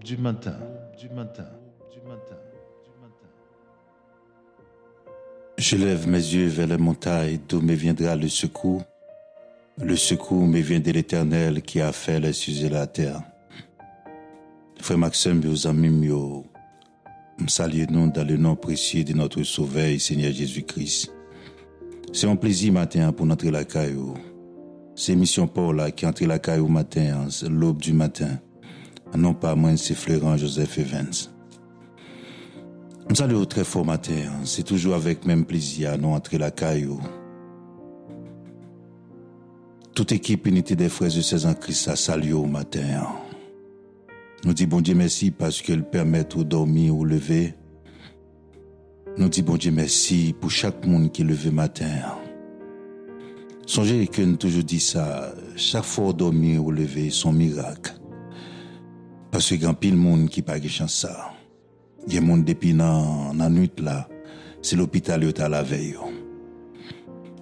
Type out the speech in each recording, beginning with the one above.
du matin, du matin, du matin, du matin. Je lève mes yeux vers les montagnes d'où me viendra le secours. Le secours me vient de l'Éternel qui a fait les cieux et la terre. Frère Maxime, vos amis, me saluez nous dans le nom précieux de notre Sauveur, Seigneur Jésus-Christ. C'est un plaisir matin pour entrer la caillou. C'est Mission Paul là, qui entre la caillou matin, l'aube du matin. Non pas moi, c'est Florent Joseph Evans. Me salue très fort matin. C'est toujours avec même plaisir nous entrer la caillou. Toute équipe unité des frères et sœurs en Christ a salué au matin. Nous disons bon Dieu merci parce qu'il permet de dormir ou lever. Nous disons bon Dieu merci pour chaque monde qui lève matin. Songez que nous toujours dit ça, chaque fois dormir ou lever son miracle. Parce que il y a pile monde qui pas de chance ça. Il y a monde depuis dans la nuit là, c'est l'hôpital qui est à la veille.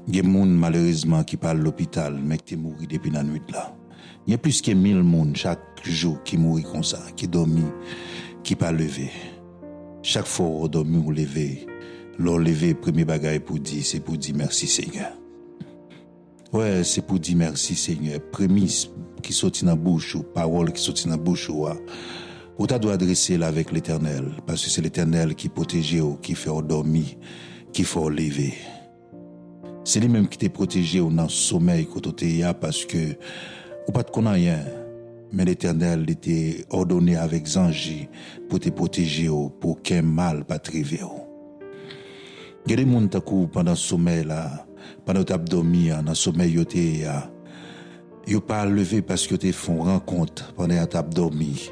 Il y a monde malheureusement qui parle l'hôpital mais qui est mort depuis la nuit là. Il y a plus que 1000 monde chaque jour qui mourit comme ça, qui dormi, qui pas levé. Chaque fois on dormi ou levé, l'on levé premier bagaille pour dire c'est pour dire merci Seigneur. Ouais, c'est pour dire merci Seigneur. Prémisse qui sortit dans la bouche ou parole qui sortit dans la bouche ou tu dois adresser là avec l'Éternel parce que c'est l'Éternel qui protège ou qui fait dormir, qui fait lever. C'est lui-même qui t'a protégé ou dans le sommeil que tu es parce que ou pas de connaître rien, mais l'Éternel était ordonné avec anges pour te protéger pour qu'un mal pas t'arriver. Il y a des gens qui pendant le sommeil là, pendant que tu as dormi dans le sommeil ils pas levé parce que tu font rencontre pendant que tu as dormi.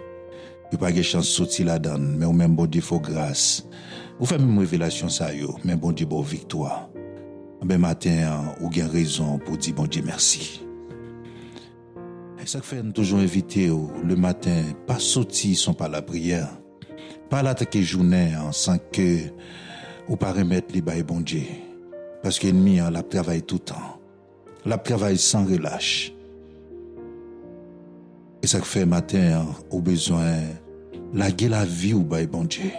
Ils pas de chance de sortir là-dedans, mais au même bon Dieu faut grâce. Vous faites une révélation ça yo, mais bon Dieu bon victoire. Ben matin ou gain raison pour dire bon Dieu merci. Et ça fait toujours inviter le matin, pas sortir sans pas la prière, pas l'attaquer journée sans que ou pas remettre les bails bon Dieu, parce que l'ennemi la travaille tout le temps, la travaille sans relâche. Et ça fait matin au besoin laguer la vie ou bail bon Dieu.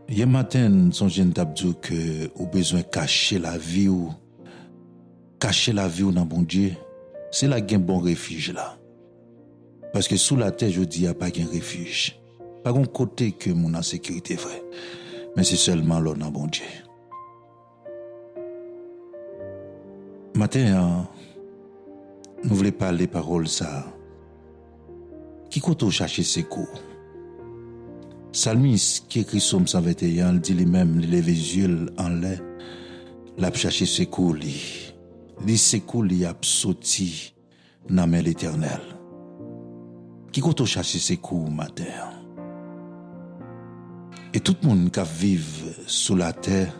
Hier matin, son jeune t'a dit que au besoin cacher la vie ou dans bon Dieu, c'est là qu'il bon refuge là. Parce que sous la terre, je dis, il n'y a pas de refuge. Pas un côté que mon en sécurité vrai. Mais c'est seulement là dans bon Dieu. Matin, nous voulons parler des paroles ça. Qui compte chercher secours? Salmis qui écrit Somme 121, il dit lui-même, il lève les yeux en l'air, l'a cherché secours lui. Les secours lui a sorti dans l'Éternel. Qui compte chercher secours matin? Et tout le monde qui vit sous la terre,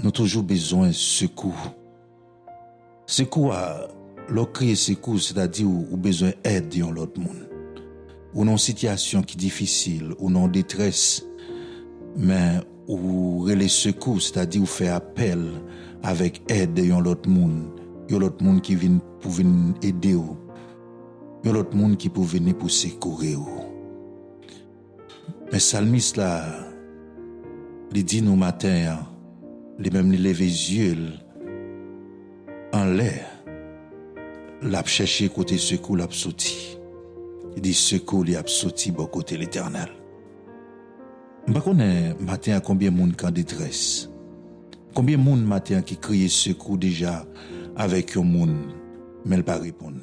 nous toujours besoin de secours. Secours, l'on crie secours, c'est-à-dire ou besoin d'aide dans l'autre monde. Ou dans une situation qui est difficile, ou dans détresse, mais ou les secours, c'est-à-dire ou faire appel avec aide dans l'autre monde qui vient pour venir aider ou, l'autre monde qui peut venir pour secourir ou. Mais Salmiste là, il dit nous matin, il même lever les yeux en l'air, l'a cherché côté secours l'a sorti. Il dit secours il a sorti bon côté l'Éternel. M'pa connais matin combien de monde en détresse. Combien de monde matin qui crie secours déjà avec un monde mais il pas répondre.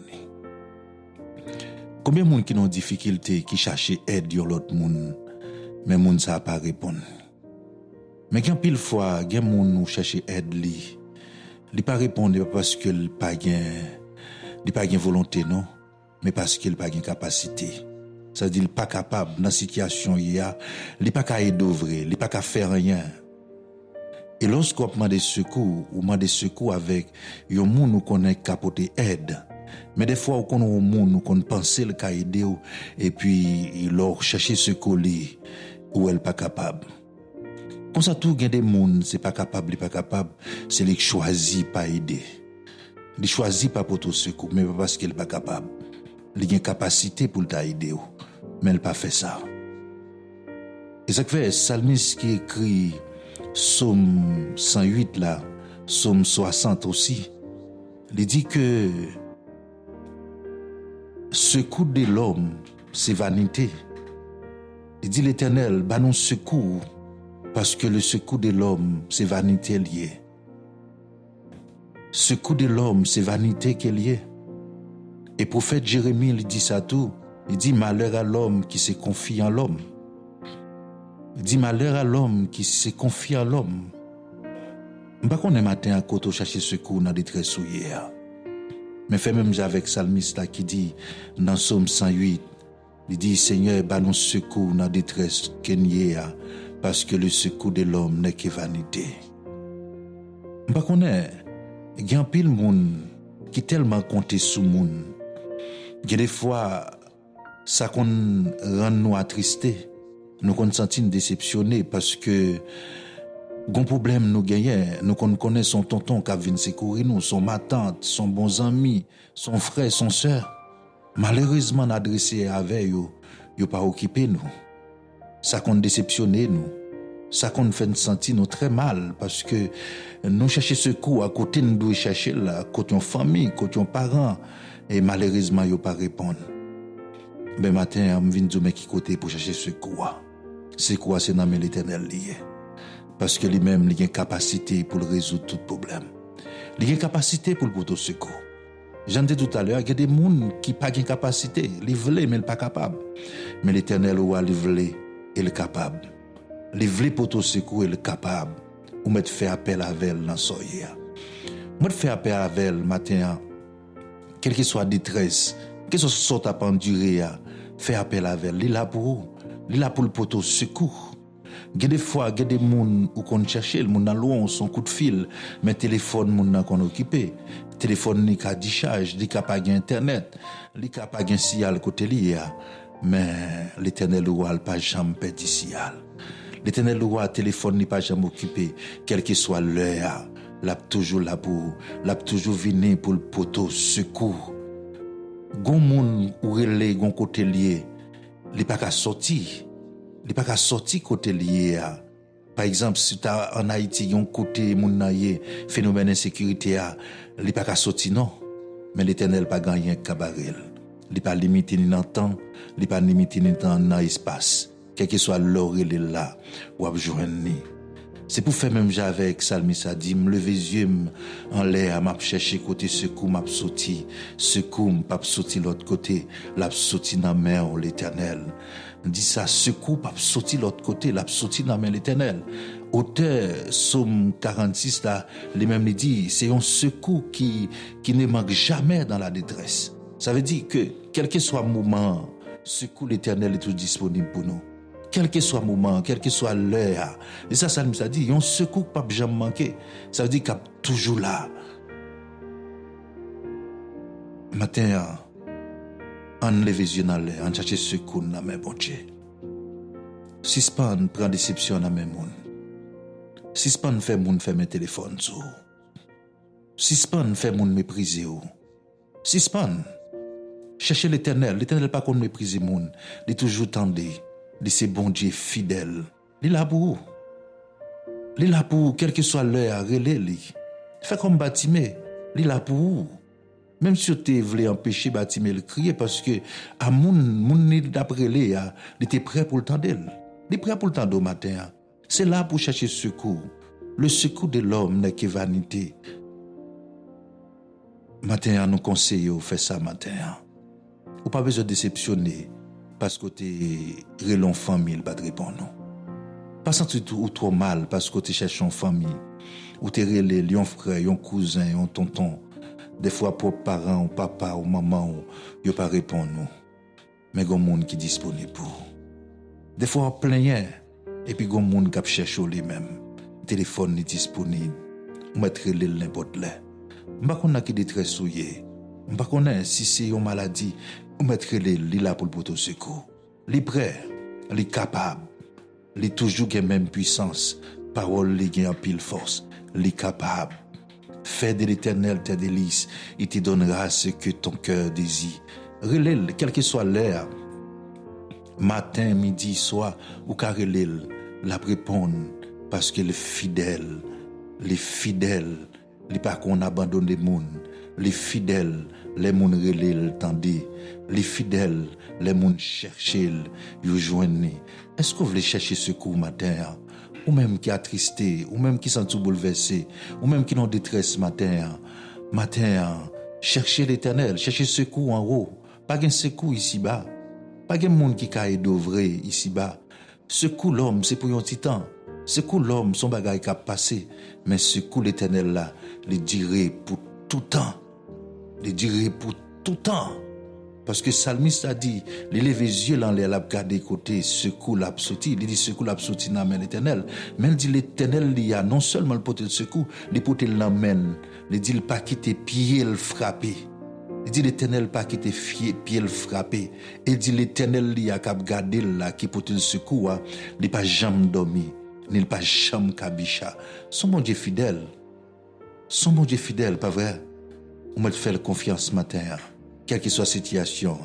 Combien de monde qui ont difficulté qui cherche aide de l'autre monde mais monde ça pas répondre. Mais quand pile fois gen monde nous cherche aide li pas répondre parce que il pas gain volonté non, mais parce qu'il pas gain capacité. Ça veut dire il pas capable dans situation il pas capable d'ouvrir, il pas capable faire rien. Et lorsqu'on demande secours, ou demande secours avec un monde nous connaît capoter aide. Mais des fois on connaît un monde nous connaît penser le ca aider et puis il leur chercher secours li ou elle pas capable. Comme ça tout gain des monde c'est pas capable, c'est lui qui choisit pas aider. Il choisit pas pour tout secours mais pas parce qu'il pas capable. il a une capacité pour t'aider, mais il n'a pas fait ça. Et ça fait psalmiste qui écrit Psaume 108 là, Psaume 60 aussi, il dit que secours de l'homme, c'est vanité. Il dit l'Éternel, bah non secours, parce que le secours de l'homme, c'est vanité liée. Secours de l'homme, c'est vanité qui est liée. Et prophète Jérémie, il dit ça tout. Il dit malheur à l'homme qui se confie en l'homme. Il dit malheur à l'homme qui se confie en l'homme. Pas qu'on est matin à côté chercher secours dans des détresse hier. Mais fait même avec psalmiste là qui dit dans Psaume 108, il dit Seigneur, bah nous secours dans la détresse qu'ennier parce que le secours de l'homme n'est que vanité. Pas qu'on est, il y a un pile monde qui tellement compté sous monde. Il y a des fois ça qu'on rend nous attristés, nous qu'on sentit déceptionnés parce que gon problème nous gagnons, nous connaissons son tonton qui vient secourir nous, son ma tante, son bons amis, son frère, son sœur. Malheureusement, adressé avec eux, ils pas occupé nous. Ça qu'on déceptionné nous. Ça qu'on fait nous sentir nous très mal parce que nous chercher secours à côté nous devons chercher là, côté en famille, côté en parents et malheureusement ils pas répondre. Ben matin, on vient dire qui côté pour chercher secours. Secours c'est dans l'Éternel lié. Parce que lui-même, il a une capacité pour résoudre tout problème. Il a une capacité pour le porter secours. J'en disais tout à l'heure, il y a des gens qui n'ont pas de capacité. Ils veulent, mais ils ne sont pas capables. Mais l'Éternel, il veut, il est capable. Il veut porter secours, il est capable. Ou mettre faire appel à elle dans soirée. Moi, je fais appel à elle matin, quelle que soit la détresse, quelle que soit à endurer, faire appel à elle. Il est là pour vous. Il est là pour le porter secours. Il y a des fois, il y a des gens où on cherche, le monde loin, son coup de fil, mais téléphone, monde qu'on occupé. Téléphone, il a décharge, il a pas internet, il a pas de signal côté lié. Mais l'Éternel roi n'a pas jamais perdu signal. L'Éternel roi, téléphone n'est pas jamais occupé, quel que soit l'heure, l'a toujours là pour, l'a toujours venu pour le poteau secours. Gon monde ou relé, gon côté lié, il pas qu'à sortir. Il n'est pas qu'à sortir côté lié. Par exemple, si tu as en Haïti, un côté phénomène d'insécurité, il n'est pas qu'à sortir, non. Mais l'Éternel n'a pas gagné un cabaret. Il n'est pas limité ni dans le temps, il n'est pas limité ni dans l'espace. Quel que soit l'heure, il est là, ou à joindre. C'est pour faire même avec Salmis a dit, me lever les yeux en l'air, m'a chercher côté secours, m'a sorti, secours, m'a sorti l'autre côté, l'a sorti dans la main l'Éternel. Dit ça, secours, pas sorti l'autre côté, l'a sorti dans la main l'Éternel. Auteur, Psaume 46, là, les mêmes dit, c'est un secours qui ne manque jamais dans la détresse. Ça veut dire que, quel que soit le moment, secours l'Éternel est toujours disponible pour nous. Quel que soit le moment, quelle que soit l'heure. Et ça nous a dit, il y a un secours qui ne peut jamais manquer. Ça veut dire qu'il est toujours là. Matin, on lève les yeux dans l'air, on cherche secours dans la main, bon Dieu. Si ce pas, on prend déception dans la main, si ce pas, on fait mes téléphones, si ce pas, on fait mépriser, si ce pas, cherchez l'Éternel pas qu'on méprise le monde, il est toujours tendu. Il c'est bon Dieu fidèle. Il est là pour vous. Il est là pour vous, quelle que soit l'heure, relais-lui. Fait comme Batimé. Il est là pour vous. Même si tu voulais empêcher Batimé de crier, parce que à mon d'après lui, il était prêt pour le temps d'elle. Il est prêt pour le temps au matin. C'est là pour chercher secours. Le secours de l'homme n'est que vanité. Matin, nous conseillons de faire ça matin. Ou pas besoin de déceptionner. Parce que tu es en famille, il va te répondre non. Pas sentir ou trop mal parce que tu cherches en famille. Ou tu es relé, un frère, un cousin, un tonton. Des fois, pour parents, ou papa, ou maman, ils ne pas répondre non. Mais il y a des gens qui sont disponibles pour. Des fois, on plaignait. Et puis, il y a des gens qui cherchent lui-même. Le téléphone est disponible. On va être relé n'importe là. Je ne sais pas qui est très souillé. Je ne sais pas si c'est une maladie. On mettre les là pour le poteau secours. Les prêts, les capables, les toujours qui même puissance, parole les gain en pile force, les capables. Fais de l'Éternel tes délices, il te donnera ce que ton cœur désire. relève, quel que soit l'heure, matin, midi, soir, ou qu'à relève, la répondre, parce qu'elle est fidèle. Les fidèles, les pas qu'on abandonne les moun. Les fidèles, les moun relève, tendez. Les fidèles, les moun cherchent, ils joignent. Est-ce que vous voulez chercher secours matin? Ou même qui attristé, ou même qui sont tout bouleversé, ou même qui sont en détresse matin, cherchez l'Éternel, cherchez secours en haut. Pas de secours ici-bas. Pas de monde qui a d'ouvrir ici-bas. Secours l'homme, c'est pour un petit temps. Secours l'homme, son bagage qui a passé. Mais secours l'Éternel là, il dirait pour tout temps. Il dirait pour tout temps. Parce que Salmiste a dit, il lève les yeux dans l'air, il a regardé côté, secours l'a sorti. Il dit secours l'a sorti dans l'Éternel. Mais il dit l'Éternel, il y a non seulement le porter le secours, il porter l'amène. Il dit il pas quitter pied le frapper. Il dit l'Éternel pas quitter pied le frapper. Il dit l'Éternel, il y a qu'à garder là, qui porter le secours, il pas jamais dormi, il pas jamais kabicha. Son mon Dieu fidèle. Son mon Dieu fidèle, pas vrai? On m'a fait confiance ce matin. Quelle que soit la situation,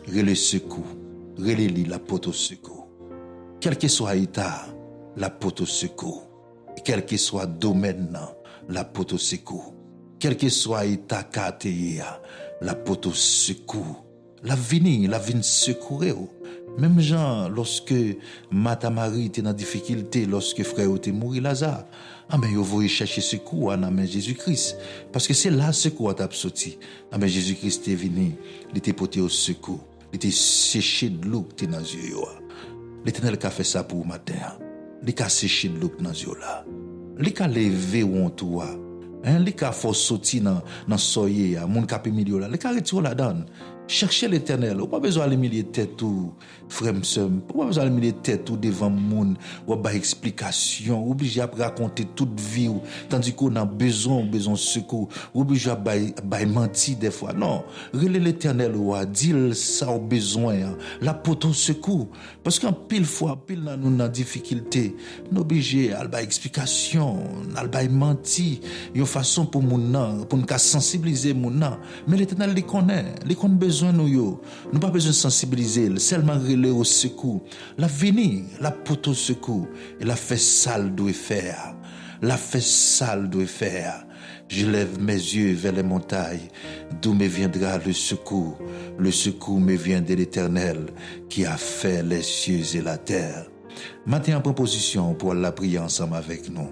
relais secours, relais la porte au secours. Quel que soit l'état, la porte au secours. Quel que soit le domaine, la porte au secours. Quel que soit l'état quartier, la porte au secours. La vie secourir. Même Jean, lorsque Martha Marie était dans difficulté, lorsque frère était mort, Lazare, mais il faut chercher secours dans Jésus-Christ. Parce que c'est là secours t'a sorti. Mais Jésus-Christ est venu, il était porté au secours. Il était séché de l'eau qui était dans les yeux. L'Éternel a fait ça pour matin. Il a séché de l'eau dans les yeux là. Il a levé ou toi. Il a fait sortir dans le soyer, mon capé milieu là. Il a retiré là-dedans. Cherchez l'Éternel. Ou pas besoin de milieu de tête ou frère ou pas besoin de milieu de tête ou devant monde ou pas explication, obligé à raconter toute vie tandis qu'on a besoin de secours, obligé à mentir des fois. Non, relais l'Éternel ou à dire ça au besoin, la porte secours parce qu'en pile fois pile dans nous difficulté, nous obligé à ba explication, à ba mentir, une façon pour moun pour nous sensibiliser moun mais l'Éternel les connaît besoin nous pas besoin de sensibiliser, seulement relais au secours. La venir, la porte au secours, et la fait sale doit faire. La fait sale doit faire. Je lève mes yeux vers les montagnes, d'où me viendra le secours. Le secours me vient de l'Éternel, qui a fait les cieux et la terre. Maintenant, en proposition pour la prier ensemble avec nous.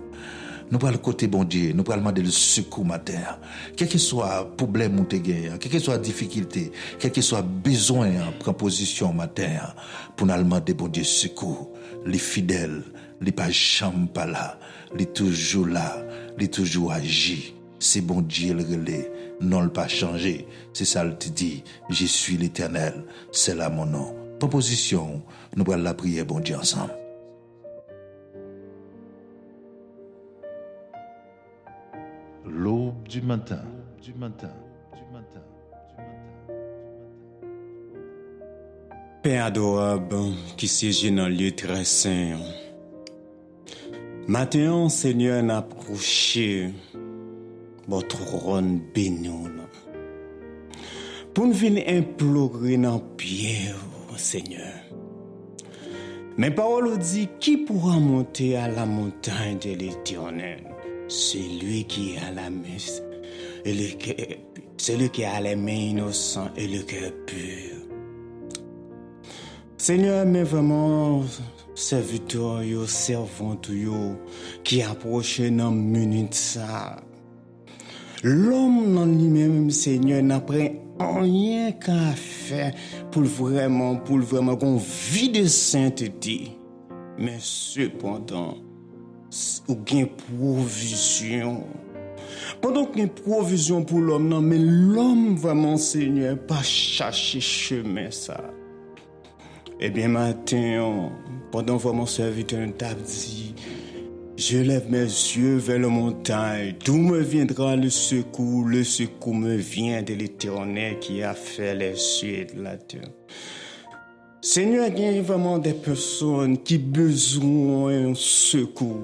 Nous parlons côté bon Dieu, nous parlons de le secours matin. Quel que soit le problème ou quelle que soit la difficulté, quel que soit le besoin en proposition matin, pour nous demander bon Dieu secours. Les fidèles, les pas jamais pas là, les toujours là, les toujours agi. C'est bon Dieu le relais, non le pas changé. C'est ça le te dit, je suis l'Éternel, c'est là mon nom. Proposition, nous parlons la prière bon Dieu ensemble. L'aube du matin, Père adorable qui siège dans le lieu très saint. Maintenant, Seigneur, n'a approché votre trône béni. Pour nous venir implorer dans pierre, Seigneur. Mes paroles disent qui pourra monter à la montagne de l'Éternel? Celui qui est à la messe, celui qui a les mains innocentes et le cœur pur. Seigneur, mais vraiment, serviteur, servant, qui approche dans une minute ça. L'homme dans lui-même, Seigneur, n'a pris rien qu'à faire pour vraiment qu'on vit de sainteté. Mais cependant, ou gain provision. Pendant qu'il y a une provision pour l'homme, non, mais l'homme vraiment, Seigneur, pas chercher chemin ça. Eh bien, matin, pendant vraiment serviteur t'a dit, je lève mes yeux vers la montagne, d'où me viendra le secours me vient de l'Éternel qui a fait les cieux et la terre. Seigneur, il y a vraiment des personnes qui ont besoin de secours.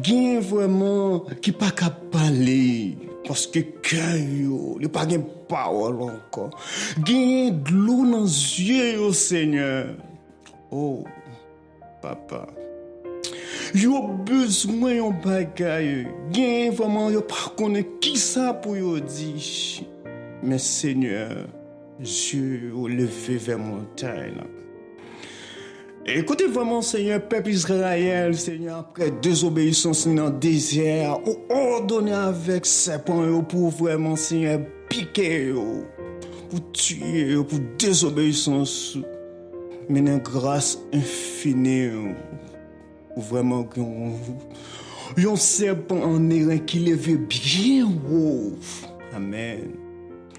Il y a vraiment qui pas capable parler. parce que cœur yo, il pas de parole encore. Gagne de l'eau dans les yeux, yo, Seigneur. Oh, papa. Yo besoin yon bagay. Gagne vraiment yo pas connaît qui ça pour yo dire. Mais Seigneur, Dieu yo levé vers montagne. Écoutez vraiment, Seigneur, peuple Israël, Seigneur, après désobéissance dans le désert, ou ordonné avec serpent pour vraiment, Seigneur, piquer, pour tuer, pour désobéissance. Mais une grâce infinie, ou vraiment, un serpent en airain qui levait bien haut. Amen.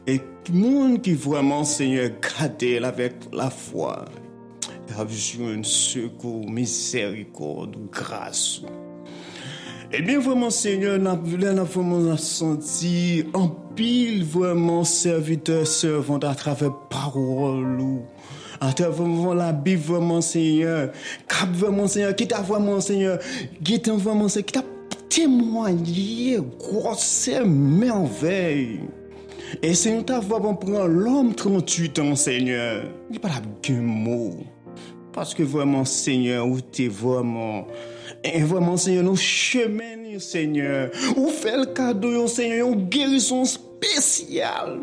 Et le monde qui vraiment, Seigneur, gardé avec la foi, a besoin de secours, miséricorde, grâce. Eh bien, vraiment, Seigneur, nous avons vraiment senti en pile, vraiment, serviteur, servante à travers parole, à travers la Bible, vraiment, Seigneur, cap vraiment, Seigneur, qui t'a vraiment, Seigneur, qui t'a vraiment, Seigneur, qui t'a témoigné, grosse merveille. Et Seigneur, t'as vraiment pris l'homme 38 ans, Seigneur. Il n'y a pas de mot. Parce que vraiment, Seigneur, où t'es vraiment, et vraiment, Seigneur, nos chemins, Seigneur, où fait le cadeau, Seigneur, une guérison spéciale.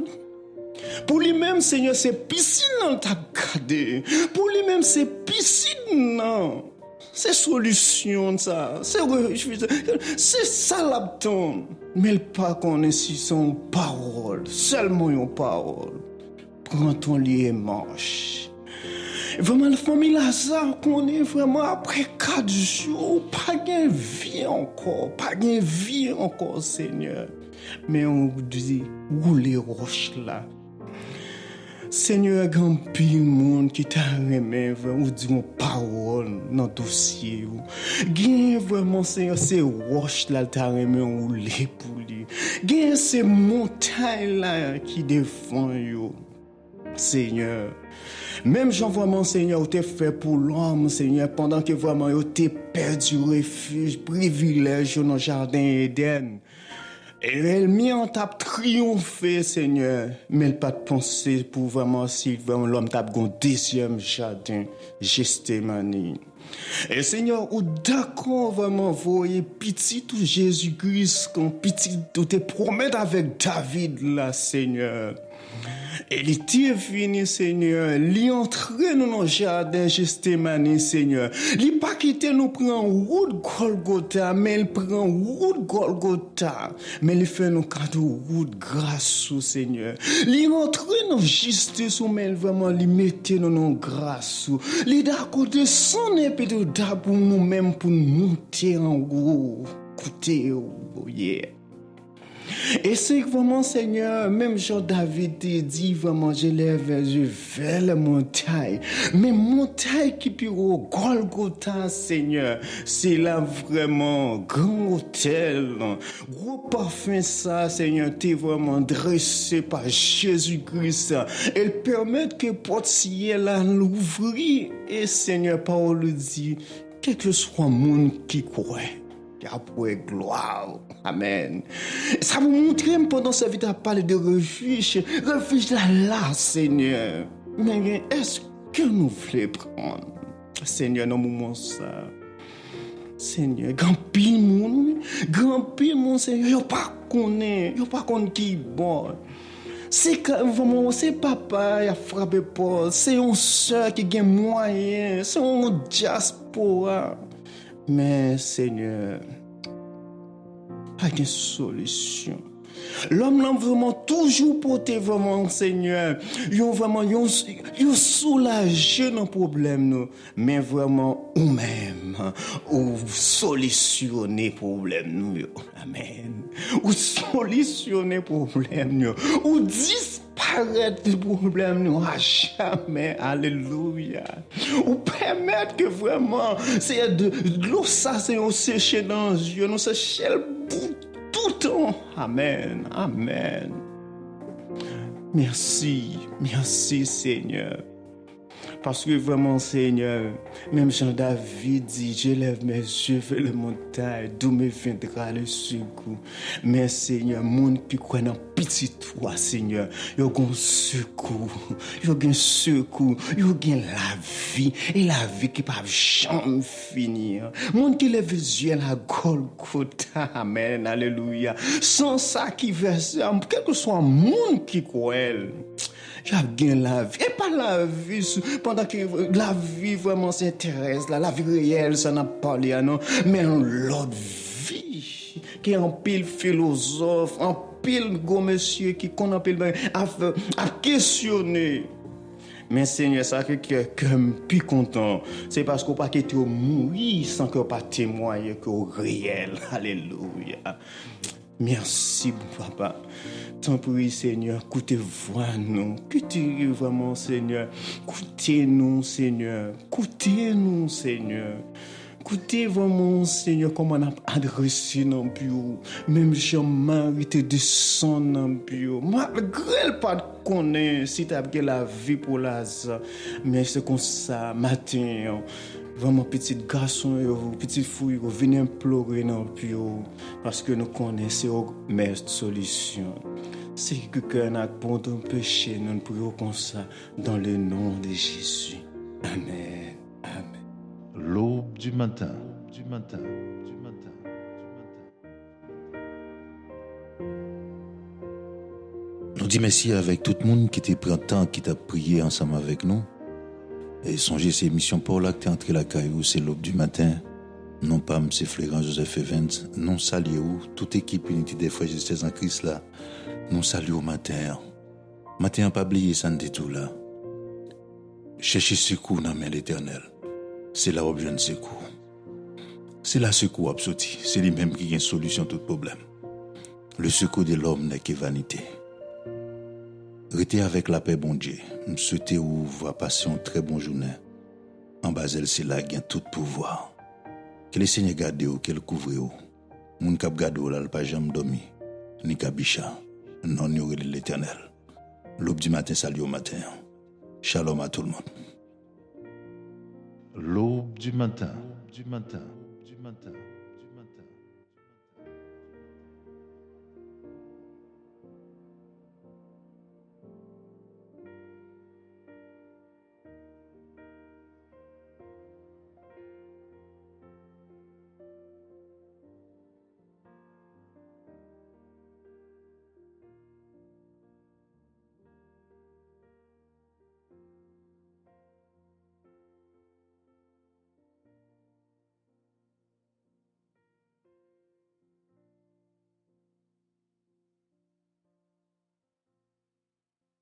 Pour lui-même, Seigneur, c'est piscine dans ta gardé. Pour lui-même, c'est piscine, non. C'est solution, ça. C'est ça l'abton. Mais le pas qu'on est si son parole, seulement une parole. Prends ton lit et marche. Vraiment, la famille Lazare, qu'on est vraiment après 4 jours, pas de vie encore, Seigneur. Mais on dit, où les roches là? Seigneur, grand pile monde qui t'a remis, ou dit mon parole dans le dossier. Gagne vraiment, Seigneur, ces roches là, t'a remis, ou les poulies. Gagne ces montagnes là qui défendent, yo. Seigneur. Même Jean vraiment, Seigneur, t'es fait pour l'homme, Seigneur, pendant que vraiment, t'es perdu refuge, privilège dans le jardin Éden. Et elle mis en tape triompher, Seigneur. Mais elle pas de pensée pour vraiment, si vraiment l'homme tape un deuxième jardin, Gethsémani. Et Seigneur, ou d'accord vraiment voyez petit tout Jésus-Christ, quand petit tout te promettre avec David là, Seigneur. Et il était fini, Seigneur. Il entrait dans le jardin Gethsémani, Seigneur. Il pas quitté nous prend route Golgotha, mais il prend route Golgotha. Mais il fait nous cadeau route grâce au Seigneur. Il entrait dans justice, mais vraiment il mettait dans nos grâce. Il d'accord de son épée de d'arbre pour nous-mêmes pour monter en haut. Écoutez, oh yeah. Et c'est vraiment, Seigneur, même Jean-David te dit, vraiment, je lève les yeux vers la montagne. Mais montagne qui puis au Golgotha, Seigneur, c'est là vraiment grand hôtel, gros parfum ça, Seigneur, t'es vraiment dressé par Jésus-Christ. Elle permet que porte ciel à l'ouvrir. Et Seigneur, parole dit, quel que soit le monde qui croit. Après gloire. Amen. Ça vous montre pendant cette vie à parler de refuge. Refuge là, Seigneur. Mais est-ce que nous voulons prendre, Seigneur, dans le moment ça? Seigneur, grand pile monde, Seigneur, yo pas connaît qui est bon. C'est vraiment, c'est papa qui a frappé Paul, c'est une soeur qui a moyen, c'est une diaspora. Mais Seigneur, pas de solution. L'homme l'a vraiment toujours porté vraiment, Seigneur. Ils ont vraiment, ils soulagé nos problèmes, nous. Mais vraiment, ou même, ou solutionner problème, nous. Amen. Ou solutionner problème, nous. Ou disparaître le problème, nous. À jamais. Alléluia. Ou permettre que vraiment, c'est de l'eau, ça, c'est on sécher dans les yeux, nous sécher le bout. Tout le temps. Amen. Amen. Merci Seigneur. Parce que vraiment, Seigneur, même Jean-David dit, je lève mes yeux vers les montagnes, d'où me viendra le secours. Mais Seigneur, monde qui croit dans petit toi, Seigneur, il y a un secours, il y a un secours, il y a la vie, et la vie qui ne peut jamais finir. Monde qui lève les yeux à la Golgotha, amen, alléluia. Sans ça qui verse, quel que soit le monde qui croit, il y a bien la vie. Et pas la vie, pendant que la vie vraiment s'intéresse, la vie réelle, ça n'a pas parlé, non, mais l'autre vie, qui est en pile philosophe, en pile gros monsieur, qui connaît pile à questionner. Mais Seigneur, ça fait que je suis plus content. C'est parce qu'on pas été mourir sans qu'on pas témoigner qu'au réel. Alléluia. Merci, papa. Tant pis, Seigneur, écoutez-nous. Écoutez vraiment, Seigneur. Écoutez-nous, Seigneur. Écoutez-nous, Seigneur. Écoutez vraiment, Seigneur, comment on a adressé dans le bureau. Même Jean-Marie te descend dans le bureau. Malgré le pas de connaître si tu as la vie pour Lazare. Mais c'est comme ça, matin. Vraiment, petit garçon, petite fille, venez implorer dans le bureau. Parce que nous connaissons la meilleure solution. C'est que quelqu'un a pour ton péché, nous prions comme ça, dans le nom de Jésus. Amen. Amen. L'aube du matin. Nous disons merci avec tout le monde qui t'a pris le temps, qui t'a prié ensemble avec nous. Et songez ces missions pour là que t'es entré la caillou, c'est l'aube du matin. Non pas M. Florent Joseph Evans, non saluez-vous, toute équipe Unité des Frères Justes en Christ là. Nous saluons au matin. Matin, pas oublier ça dit tout là. Cherchez secours dans l'Éternel. C'est là où je ne secours. C'est là secours absolu. C'est lui-même qui a une solution à tout problème. Le secours de l'homme n'est que vanité. Restez avec la paix, bon Dieu. Je souhaite vous va passer une très bonne journée. En bas, c'est là qui a tout pouvoir. Que le Seigneur garde vous, qu'elle couvre vous. Moun kap garde vous là, le pas jamais dormi. Ni kabicha. Non, il y aurait l'Éternel. L'aube du matin, salut au matin. Shalom à tout le monde. L'aube du matin.